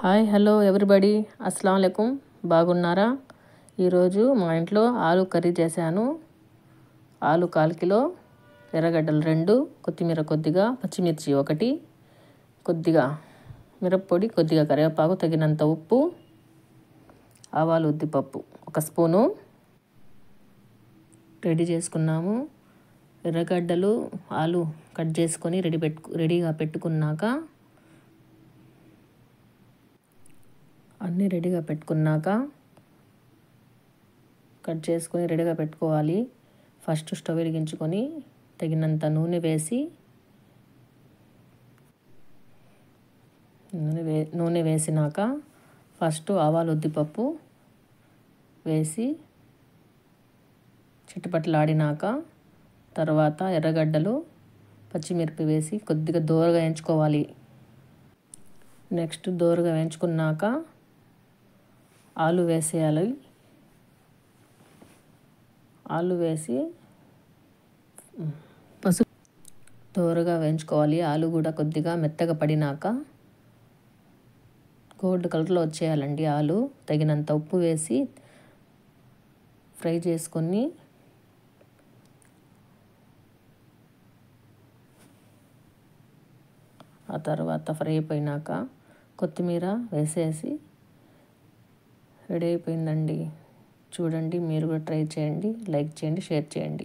Hi hello everybody అస్సలం వాలేకుం బాగున్నారా? ఈరోజు మా ఇంట్లో ఆలు కర్రీ చేశాను. ఆలు 1/4 కిలో, ఎర్రగడ్డలు 2, కొత్తిమీర కొద్దిగా, పచ్చిమిర్చి 1, కొద్దిగా మిరప్పొడి, కొద్దిగా కరివేపాకు, తగినంత ఉప్పు, ఆవాలు ఉద్దిపప్పు 1 స్పూను రెడీ చేసుకున్నాము. ఎర్రగడ్డలు ఆలు కట్ చేసుకొని రెడీగా పెట్టుకున్నాక అన్నీ రెడీగా పెట్టుకున్నాక కట్ చేసుకొని రెడీగా పెట్టుకోవాలి. ఫస్ట్ స్టవ్ వెలిగించుకొని తగినంత నూనె వేసి నూనె వేసినాక ఫస్ట్ ఆవాలు ఉద్దిపప్పు వేసి చిటపటలాడినాక తర్వాత ఎర్రగడ్డలు పచ్చిమిరపి వేసి కొద్దిగా దోరగా వేయించుకోవాలి. నెక్స్ట్ దోరగా వేయించుకున్నాక ఆలు వేసేయాలి. ఆలు వేసి పసుపు దోరగా వేయించుకోవాలి. ఆలు కూడా కొద్దిగా మెత్తగా పడినాక గోల్డ్ కలర్లో వచ్చేయాలండి. ఆలు తగినంత ఉప్పు వేసి ఫ్రై చేసుకొని ఆ తర్వాత ఫ్రై అయిపోయినాక కొత్తిమీర వేసేసి రెడీ అయిపోయిందండి. చూడండి, మీరు కూడా ట్రై చేయండి, లైక్ చేయండి, షేర్ చేయండి.